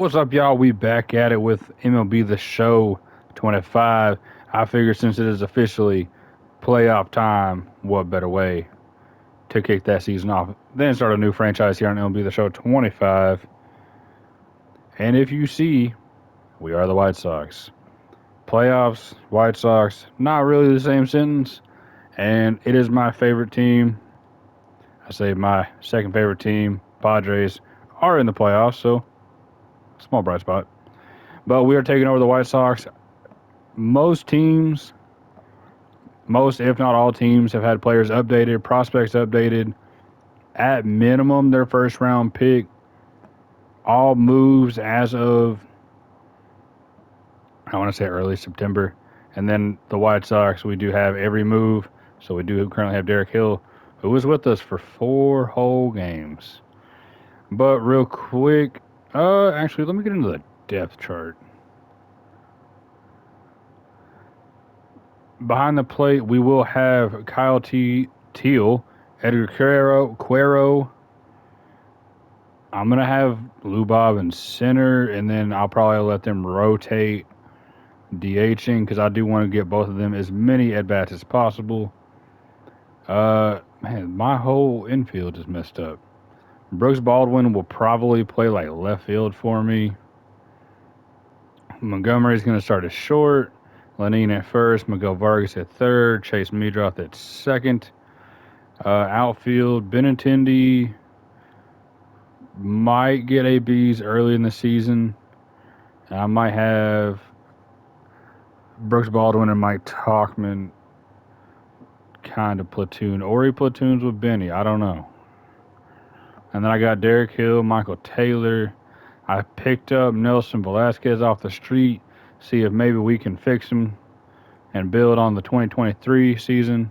What's up, y'all? We back at it with MLB The Show 25. I figure since it is officially playoff time, what better way to kick that season off than start a new franchise here on MLB The Show 25. And if you see, we are the White Sox. Playoffs, White Sox, not really the same sentence. And it is my favorite team. I say my second favorite team, Padres, are in the playoffs, so small bright spot. But we are taking over the White Sox. Most teams, most if not all teams, have had players updated, prospects updated. At minimum, their first round pick. All moves as of, I want to say early September. And then the White Sox, we do have every move. So we do currently have Derek Hill, who was with us for 4 whole games. But real quick, actually, let me get into the depth chart. Behind the plate, we will have Kyle Teal, Edgar Cuero. I'm going to have Lubov in center, and then I'll probably let them rotate DHing because I do want to get both of them as many at-bats as possible. Man, my whole infield is messed up. Brooks Baldwin will probably play like left field for me. Montgomery's going to start at short. Lenine at first. Miguel Vargas at third. Chase Meadroth at second. Outfield, Benintendi might get ABs early in the season. I might have Brooks Baldwin and Mike Talkman kind of platoon. Or he platoons with Benny. I don't know. And then I got Derek Hill, Michael Taylor. I picked up Nelson Velasquez off the street. See if maybe we can fix him and build on the 2023 season.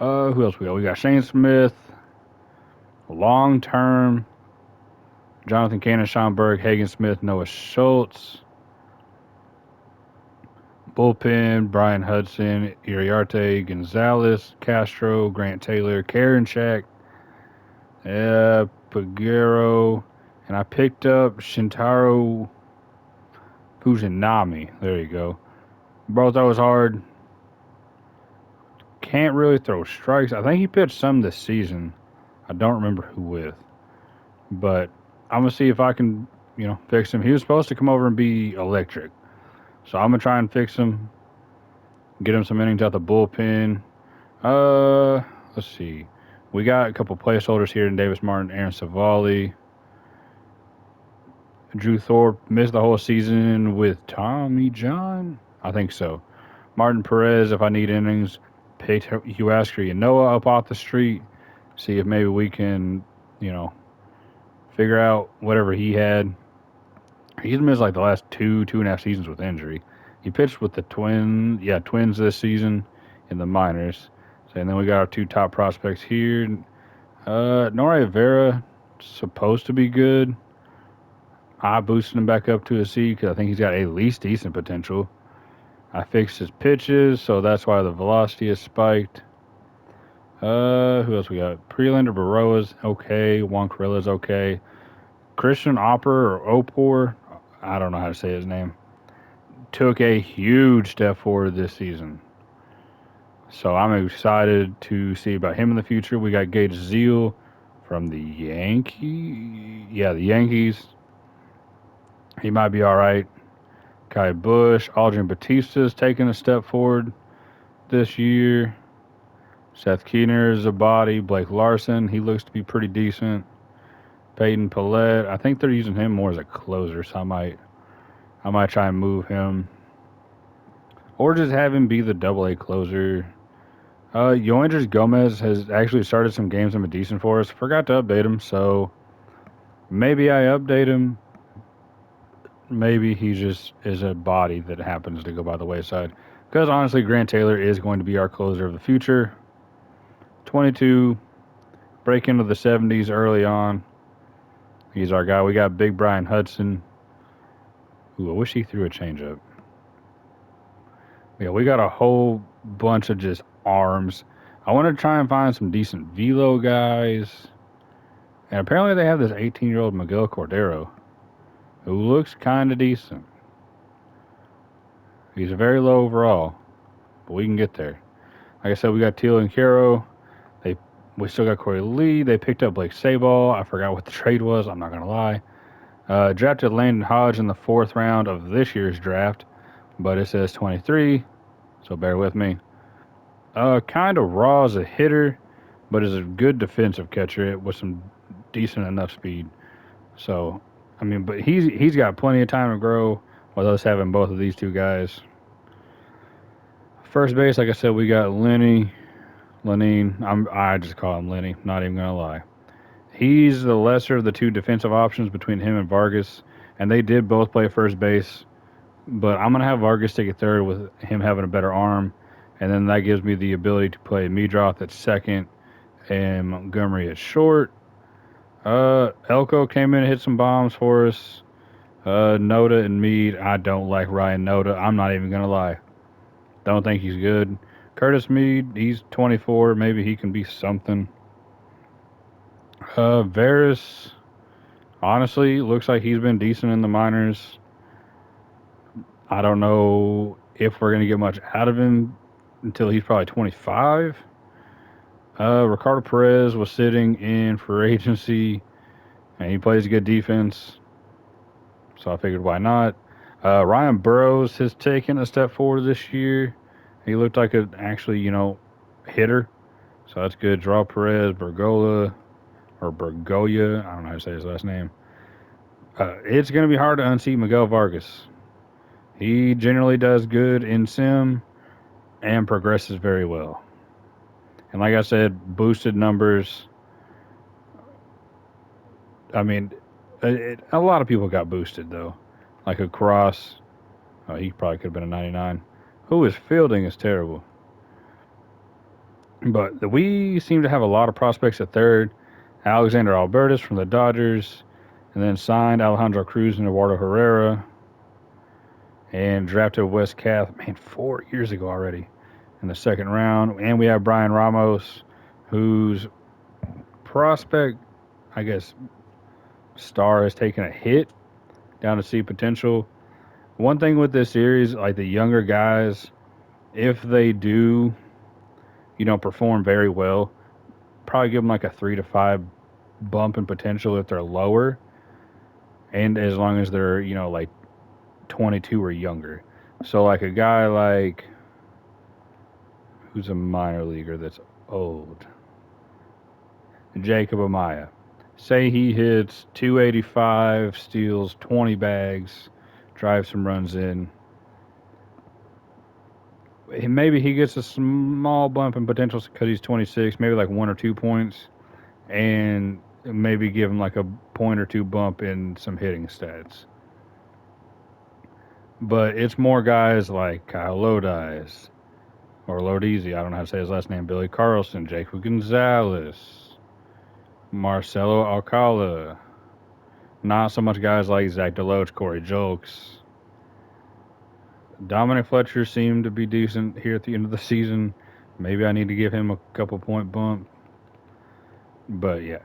Who else we got? We got Shane Smith. Long term. Jonathan Cannon, Schomburg, Hagen Smith, Noah Schultz. Bullpen, Brian Hudson, Iriarte, Gonzalez, Castro, Grant Taylor, Karinchak, Pagero, and I picked up Shintaro Fujinami. There you go. Bro, that was hard. Can't really throw strikes. I think he pitched some this season. I don't remember who with. But I'm going to see if I can, fix him. He was supposed to come over and be electric. So I'm going to try and fix him. Get him some innings out the bullpen. Let's see. We got a couple placeholders here in Davis Martin, Aaron Savali. Drew Thorpe missed the whole season with Tommy John. I think so. Martin Perez, if I need innings. Pete Huascar Yanoa up off the street. See if maybe we can, figure out whatever he had. He's missed like the last 2.5 seasons with injury. He pitched with the Twins this season in the minors. So, and then we got our 2 top prospects here. Nori Vera, supposed to be good. I boosted him back up to a C because I think he's got at least decent potential. I fixed his pitches, so that's why the velocity is spiked. Who else we got? Prelander Baroa's okay. Juan Carilla's okay. Christian Opper or Opor, I don't know how to say his name, took a huge step forward this season. So I'm excited to see about him in the future. We got Gage Zeal from the Yankees. Yeah, the Yankees. He might be all right. Kai Bush, Aldrin Batista's taking a step forward this year. Seth Keener is a body. Blake Larson, he looks to be pretty decent. Peyton Pallette, I think they're using him more as a closer, so I might try and move him. Or just have him be the AA closer. Yoendris Gomez has actually started some games and been decent for us. Forgot to update him, so maybe I update him. Maybe he just is a body that happens to go by the wayside. Because honestly, Grant Taylor is going to be our closer of the future. 22, break into the 70s early on. He's our guy. We got Big Brian Hudson. Ooh, I wish he threw a changeup. Yeah, we got a whole bunch of just arms. I want to try and find some decent velo guys. And apparently they have this 18-year-old Miguel Cordero, who looks kind of decent. He's very low overall, but we can get there. Like I said, we got Teal and Caro. They we still got Corey Lee. They picked up Blake Sabol. I forgot what the trade was. I'm not gonna lie. Drafted Landon Hodge in the 4th round of this year's draft, but it says 23, so bear with me. Kind of raw as a hitter, but is a good defensive catcher with some decent enough speed. So, I mean, but he's got plenty of time to grow with us having both of these two guys. First base, like I said, we got Lenine. I just call him Lenny. Not even gonna lie. He's the lesser of the two defensive options between him and Vargas, and they did both play first base. But I'm gonna have Vargas take a third with him having a better arm, and then that gives me the ability to play Meadroth at second and Montgomery at short. Elko came in and hit some bombs for us. Noda and Mead. I don't like Ryan Noda. I'm not even gonna lie. Don't think he's good. Curtis Mead. He's 24. Maybe he can be something. Varys. Honestly, looks like he's been decent in the minors. I don't know if we're gonna get much out of him until he's probably 25. Ricardo Perez was sitting in for agency, and he plays good defense, so I figured why not. Ryan Burrows has taken a step forward this year. He looked like an actually, hitter, so that's good. Draw Perez, Bergola, or Bergoya, I don't know how to say his last name. It's going to be hard to unseat Miguel Vargas. He generally does good in sim and progresses very well. And like I said, boosted numbers. I mean, a lot of people got boosted, though. Like a Cross. Oh, he probably could have been a 99. Who is fielding is terrible. But we seem to have a lot of prospects at third. Alexander Albertus from the Dodgers. And then signed Alejandro Cruz and Eduardo Herrera. And drafted Wes Kath, 4 years ago already in the 2nd round. And we have Brian Ramos, whose prospect, I guess, star has taken a hit down to see potential. One thing with this series, like the younger guys, if they do, perform very well, probably give them like a 3 to 5 bump in potential if they're lower. And as long as they're, like 22 or younger. So like a guy like, who's a minor leaguer that's old? Jacob Amaya. Say he hits 285, steals 20 bags, drives some runs in. Maybe he gets a small bump in potential because he's 26, maybe like 1 or 2 points, and maybe give him like a point or 2 bump in some hitting stats. But it's more guys like Kyle Lodice, or Lodizzi, I don't know how to say his last name, Billy Carlson, Jacob Gonzalez, Marcelo Alcala. Not so much guys like Zach Deloach, Corey Julks. Dominic Fletcher seemed to be decent here at the end of the season. Maybe I need to give him a couple point bump. But yeah,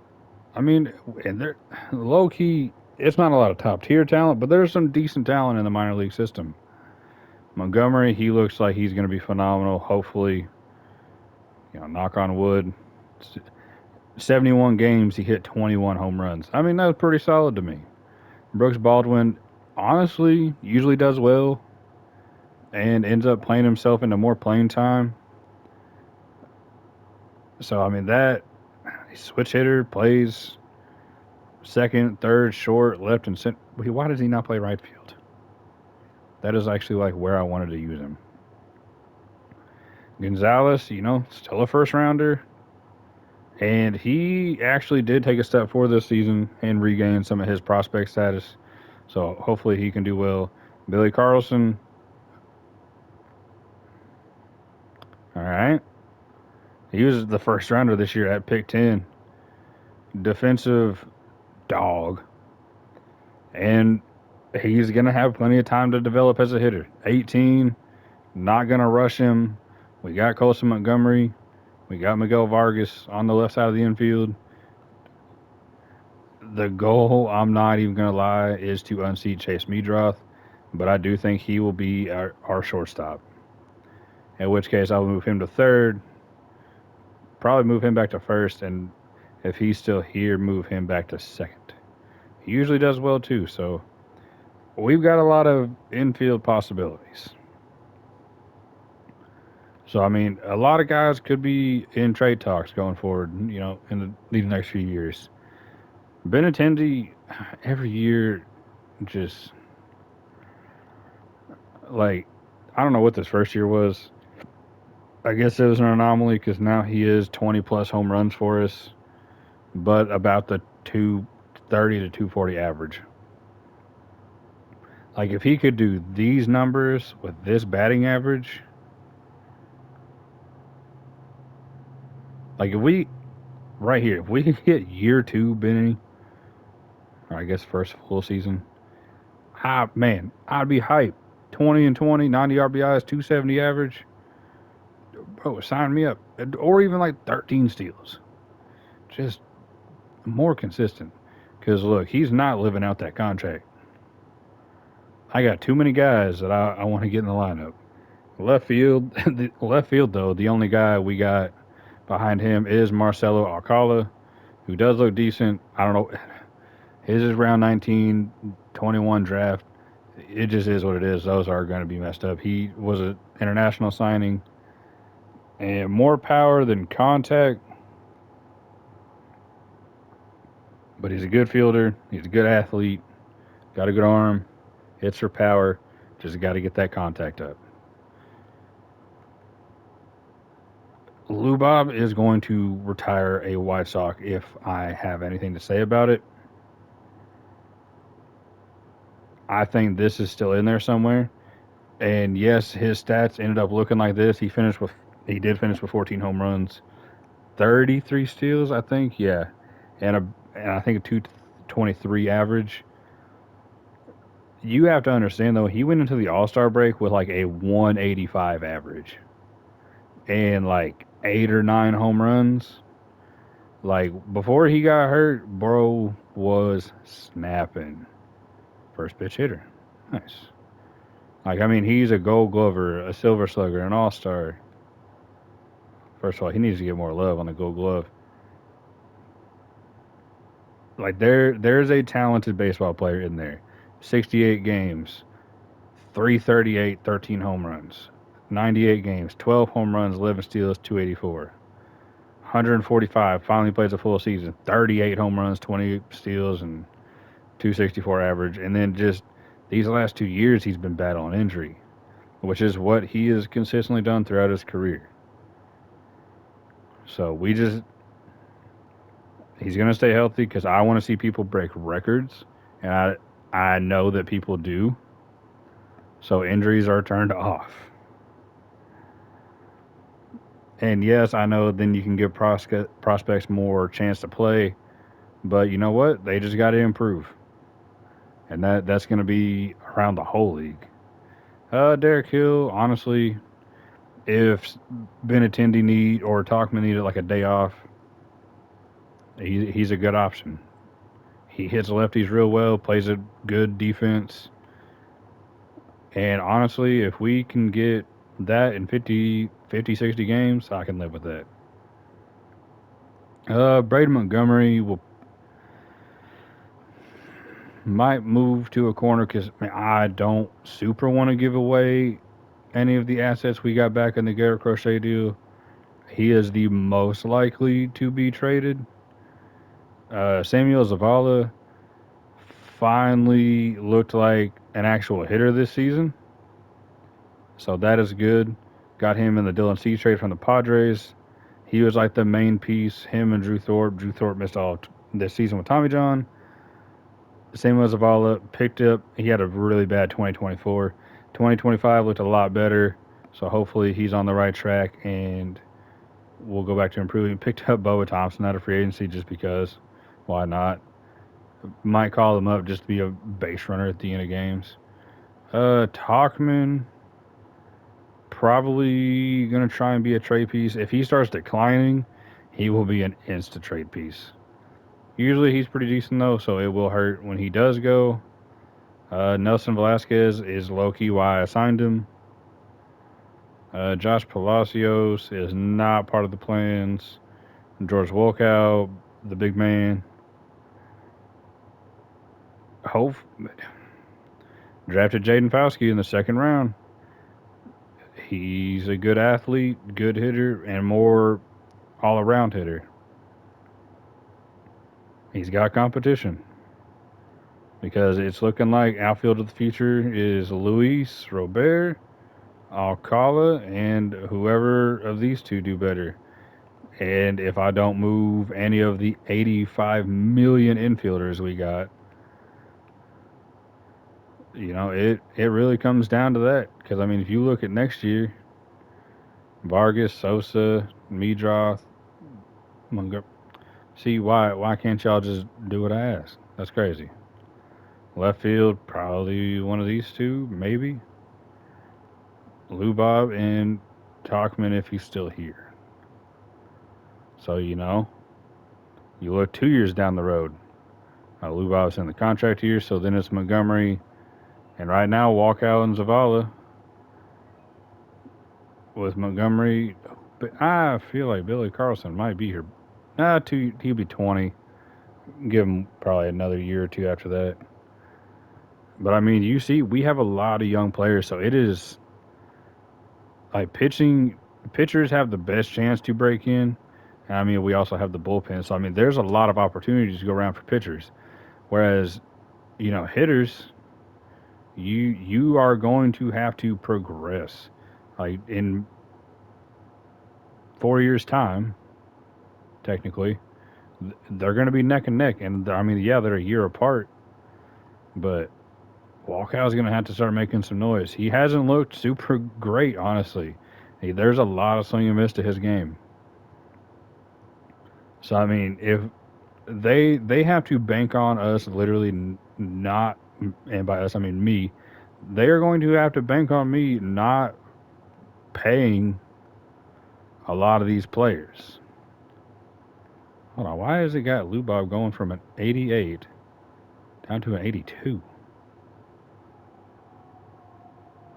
I mean, and they're low key. It's not a lot of top tier talent, but there's some decent talent in the minor league system. Montgomery, he looks like he's going to be phenomenal. Hopefully, knock on wood. 71 games, he hit 21 home runs. I mean, that was pretty solid to me. Brooks Baldwin, honestly, usually does well and ends up playing himself into more playing time. So, I mean, that switch hitter plays second, third, short, left, and center. Why does he not play right field? That is actually like where I wanted to use him. Gonzalez, still a first rounder. And he actually did take a step forward this season and regain some of his prospect status. So hopefully he can do well. Billy Carlson. All right. He was the first rounder this year at pick 10. Defensive dog. And he's going to have plenty of time to develop as a hitter. 18. Not going to rush him. We got Colson Montgomery. We got Miguel Vargas on the left side of the infield. The goal, I'm not even going to lie, is to unseat Chase Meadroth, but I do think he will be our shortstop. In which case, I'll move him to third, probably move him back to first, and if he's still here, move him back to second. He usually does well too, so we've got a lot of infield possibilities. So, I mean, a lot of guys could be in trade talks going forward, in the next few years. Benintendi, every year, just like, I don't know what this first year was. I guess it was an anomaly because now he is 20 plus home runs for us, but about the 230 to 240 average. Like, if he could do these numbers with this batting average, like, right here, if we could hit year two, Benny, or I guess first full season, man, I'd be hyped. 20 and 20, 90 RBIs, 270 average. Bro, sign me up. Or even like 13 steals. Just more consistent. Because look, he's not living out that contract. I got too many guys that I want to get in the lineup. Left field, though, the only guy we got behind him is Marcelo Alcala, who does look decent. I don't know. His is round 19, 21 draft. It just is what it is. Those are going to be messed up. He was an international signing, and more power than contact. But he's a good fielder. He's a good athlete. Got a good arm. Hits for power. Just got to get that contact up. Lubob is going to retire a White Sox if I have anything to say about it. I think this is still in there somewhere. And yes, his stats ended up looking like this. He did finish with 14 home runs, 33 steals, I think. Yeah, and I think a 223 average. You have to understand though, he went into the All-Star break with like a 185 average and like 8 or 9 home runs. Like before he got hurt, bro was snapping. First pitch hitter. Nice. Like, I mean, he's a gold glover, a silver slugger, an all-star. First of all, he needs to get more love on the gold glove. Like, there's a talented baseball player in there. 68 games, 338, 13 home runs. 98 games, 12 home runs, 11 steals, 284. 145, finally plays a full season. 38 home runs, 20 steals, and 264 average. And then just these last 2 years, he's been battling injury, which is what he has consistently done throughout his career. So he's going to stay healthy because I want to see people break records, and I know that people do. So injuries are turned off. And yes, I know then you can give prospects more chance to play, but you know what? They just got to improve, and that's going to be around the whole league. Derek Hill, honestly, if Benintendi or Talkman needed like a day off, he's a good option. He hits lefties real well, plays a good defense. And honestly, if we can get that in 50, 60 games, I can live with that. Braden Montgomery might move to a corner because I don't super want to give away any of the assets we got back in the Garrett Crochet deal. He is the most likely to be traded. Samuel Zavala finally looked like an actual hitter this season. So that is good. Got him in the Dylan Cease trade from the Padres. He was like the main piece. Him and Drew Thorpe. Drew Thorpe missed all this season with Tommy John. Same as Zavala picked up. He had a really bad 2024. 2025 looked a lot better. So hopefully he's on the right track and we'll go back to improving. Picked up Boa Thompson out of free agency just because. Why not? Might call him up just to be a base runner at the end of games. Talkman, probably going to try and be a trade piece. If he starts declining, he will be an instant trade piece. Usually he's pretty decent though, so it will hurt when he does go. Nelson Velasquez is low key why I signed him. Josh Palacios is not part of the plans. George Wolkow, the big man. Hope drafted Jaden Fauske in the second round. He's a good athlete, good hitter, and more all around hitter. He's got competition because it's looking like outfield of the future is Luis Robert, Alcala, and whoever of these two do better. And if I don't move any of the 85 million infielders we got, it really comes down to that. Because, I mean, if you look at next year, Vargas, Sosa, Meadroth, Montgomery. See, why can't y'all just do what I asked? That's crazy. Left field, probably one of these two, maybe. Lubob and Talkman if he's still here. So, you look 2 years down the road. Lubob's in the contract year, so then it's Montgomery. And right now, Walkout and Zavala with Montgomery. But I feel like Billy Carlson might be here. He'll be 20. Give him probably another year or two after that. But I mean, you see, we have a lot of young players, so it is like pitchers have the best chance to break in. And I mean, we also have the bullpen, so I mean, there's a lot of opportunities to go around for pitchers. Whereas, hitters, you are going to have to progress. Like in 4 years' time, technically, they're going to be neck and neck. And I mean, yeah, they're a year apart, but Walkow's going to have to start making some noise. He hasn't looked super great, honestly. There's a lot of swing and miss to his game. So I mean, if they have to bank on us, literally not, and by us I mean me. They are going to have to bank on me not paying a lot of these players. Hold on, why has it got Lubob going from an 88 down to an 82?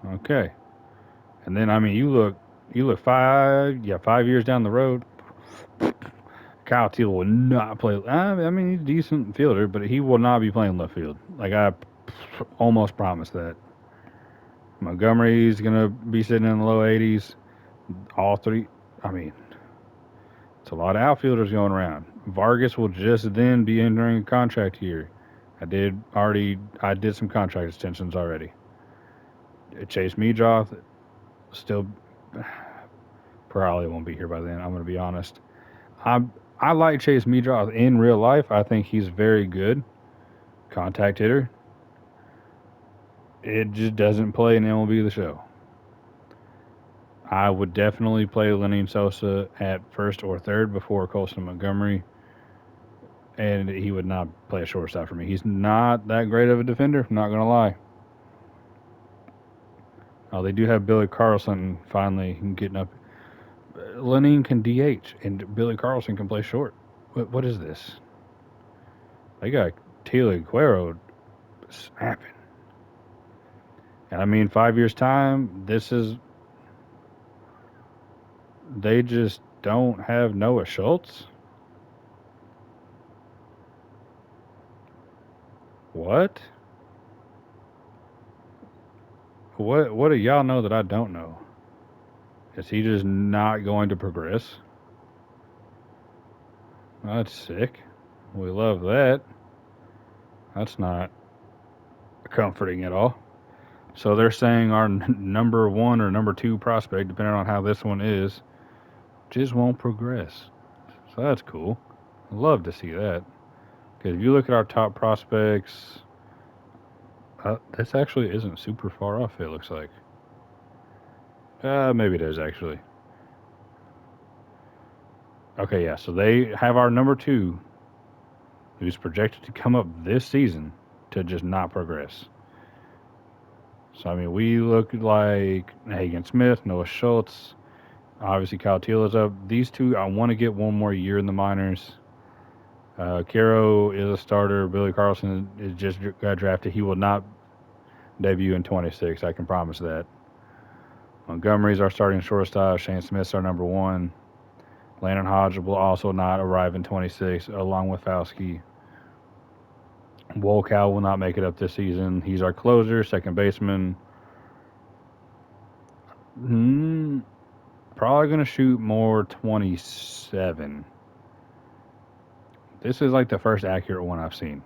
Okay, and then I mean you look 5 years down the road. Kyle Teel will not play. I mean, he's a decent fielder, but he will not be playing left field. Like I almost promised that. Montgomery's gonna be sitting in the low 80s. All three. I mean, it's a lot of outfielders going around. Vargas will just then be entering a contract year. I did some contract extensions already. Chase Meadroth still probably won't be here by then. I'm gonna be honest. I like Chase Meadroth in real life. I think he's very good contact hitter. It just doesn't play in MLB The Show. I would definitely play Lenny Sosa at first or third before Colson Montgomery, and he would not play a shortstop for me. He's not that great of a defender, I'm not going to lie. They do have Billy Carlson finally getting up. Lenny can DH, and Billy Carlson can play short. What is this? They got Tila Guerrero snapping. And I mean, 5 years' time, they just don't have Noah Schultz? What? What do y'all know that I don't know? Is he just not going to progress? That's sick. We love that. That's not comforting at all. So they're saying our number one or number two prospect, depending on how this one is, just won't progress. So that's cool. I love to see that. Because if you look at our top prospects, this actually isn't super far off, it looks like. Maybe it is actually. Okay, yeah, so they have our number two, who's projected to come up this season to just not progress. So, I mean, we look like Hagen Smith, Noah Schultz, obviously Kyle Teel is up. These two, I want to get one more year in the minors. Caro is a starter. Billy Carlson is just got drafted. He will not debut in 26. I can promise that. Montgomery's our starting shortstop. Shane Smith's our number one. Landon Hodge will also not arrive in 26, along with Fauski. Wolkow will not make it up this season. He's our closer, second baseman. Probably going to shoot more 27. This is like the first accurate one I've seen.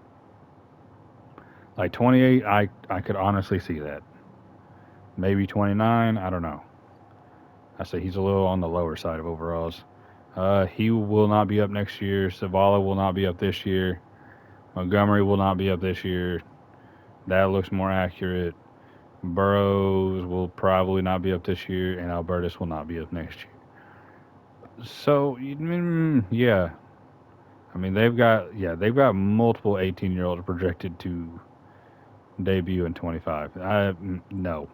Like 28, I could honestly see that. Maybe 29, I don't know. I say he's a little on the lower side of overalls. He will not be up next year. Zavala will not be up this year. Montgomery will not be up this year. That looks more accurate. Burrows will probably not be up this year, and Albertus will not be up next year. So, yeah. I mean, they've got multiple 18-year-olds projected to debut in 25. No.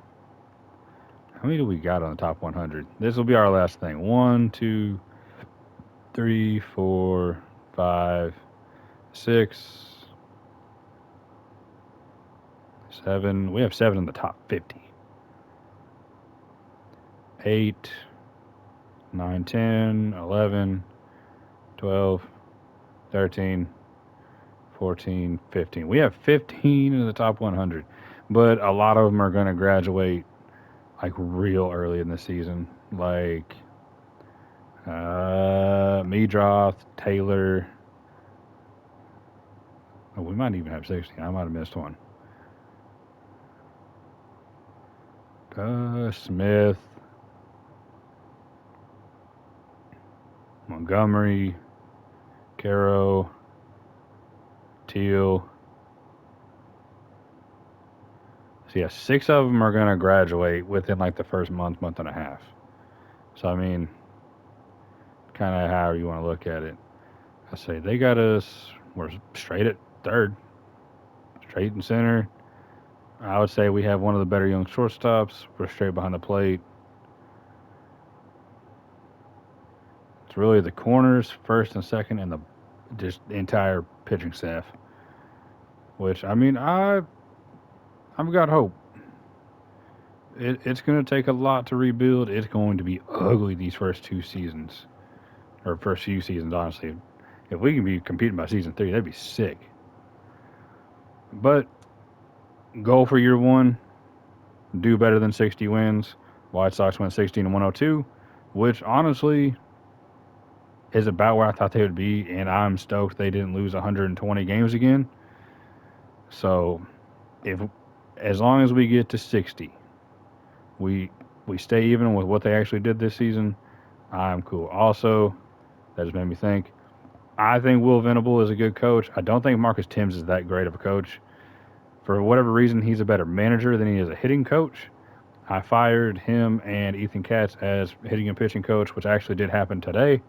How many do we got on the top 100? This will be our last thing. 1, 2, 3, 4, 5, 6, 7. We have 7 in the top 50. 8, 9, 10, 11, 12, 13, 14, 15. We have 15 in the top 100, but a lot of them are going to graduate like real early in the season, like Meadroth, Taylor. Oh, we might even have 16. I might have missed one. Smith, Montgomery, Caro, Teal. So yeah, 6 of them are going to graduate within like the first month and a half. So I mean, kind of however you want to look at it. I say they got us. We're straight at third, straight in center. I would say we have one of the better young shortstops. We're straight behind the plate. It's really the corners, first and second, and the entire pitching staff. Which I mean, I've got hope. It's going to take a lot to rebuild. It's going to be ugly these first 2 seasons, or first few seasons, honestly. If we can be competing by season 3, that'd be sick. But goal for year 1, do better than 60 wins. White Sox went 16 and 102, which honestly is about where I thought they would be, and I'm stoked they didn't lose 120 games again. So, as long as we get to 60, we stay even with what they actually did this season, I'm cool. Also, that just made me think. I think Will Venable is a good coach. I don't think Marcus Timms is that great of a coach. For whatever reason, he's a better manager than he is a hitting coach. I fired him and Ethan Katz as hitting and pitching coach, which actually did happen today.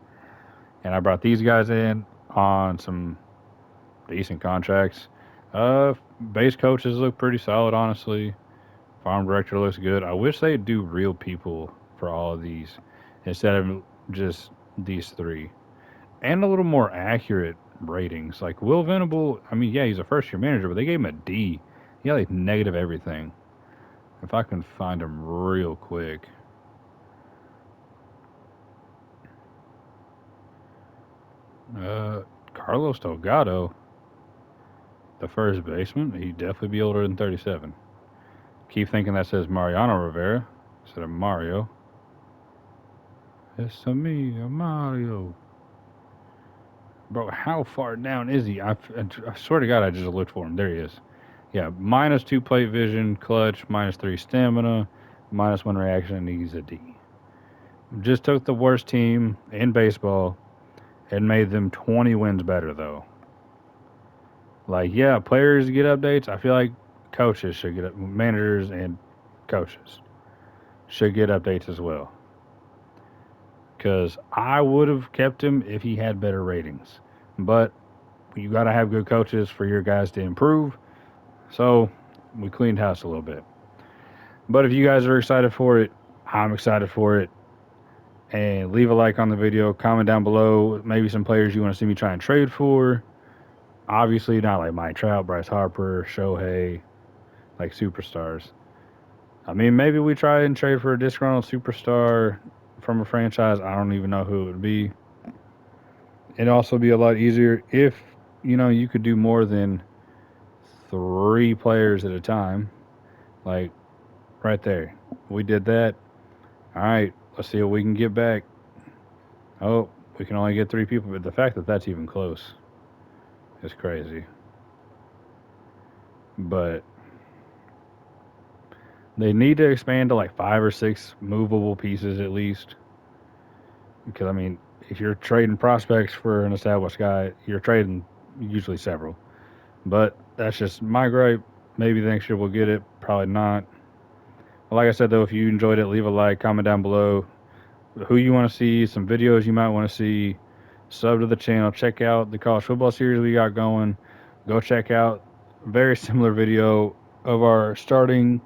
And I brought these guys in on some decent contracts. Base coaches look pretty solid, honestly. Farm director looks good. I wish they'd do real people for all of these instead of just these 3. And a little more accurate ratings. Like Will Venable, I mean, yeah, he's a first-year manager, but they gave him a D. He had like negative everything. If I can find him real quick. Carlos Delgado, the first baseman, he'd definitely be older than 37. Keep thinking that says Mariano Rivera instead of Mario. It's a me, Mario. Bro, how far down is he? I swear to God, I just looked for him. There he is. Yeah, -2 plate vision, clutch, -3 stamina, -1 reaction, and he's a D. Just took the worst team in baseball and made them 20 wins better, though. Like, yeah, players get updates. I feel like coaches should get managers and coaches should get updates as well. Because I would have kept him if he had better ratings. But you got to have good coaches for your guys to improve. So we cleaned house a little bit. But if you guys are excited for it, I'm excited for it. And leave a like on the video. Comment down below maybe some players you want to see me try and trade for. Obviously, not like Mike Trout, Bryce Harper, Shohei, like superstars. I mean, maybe we try and trade for a disgruntled superstar from a franchise. I don't even know who it would be. It'd also be a lot easier if, you could do more than 3 players at a time. Like, right there. We did that. All right, let's see what we can get back. Oh, we can only get 3 people, but the fact that that's even close is crazy. But they need to expand to like 5 or 6 movable pieces at least. Because, I mean, if you're trading prospects for an established guy, you're trading usually several. But that's just my gripe. Maybe next year we'll get it. Probably not. Like I said, though, if you enjoyed it, leave a like, comment down below who you want to see, some videos you might want to see. Sub to the channel. Check out the college football series we got going. Go check out a very similar video of our starting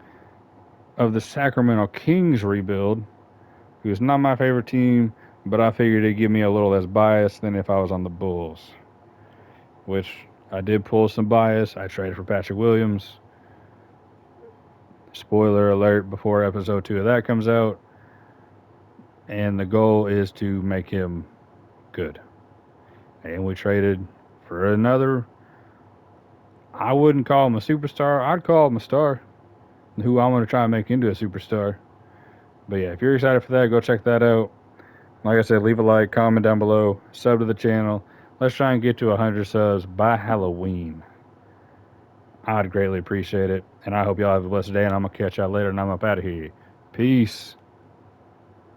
of the Sacramento Kings rebuild, who's not my favorite team, but I figured it'd give me a little less bias than if I was on the Bulls, which I did pull some bias. I traded for Patrick Williams. Spoiler alert before episode 2 of that comes out. And the goal is to make him good. And we traded for another. I wouldn't call him a superstar. I'd call him a star, who I'm going to try and make into a superstar. But yeah, if you're excited for that, go check that out. Like I said, leave a like, comment down below, sub to the channel. Let's try and get to 100 subs by Halloween. I'd greatly appreciate it. And I hope y'all have a blessed day, and I'm going to catch y'all later, and I'm up out of here. Peace.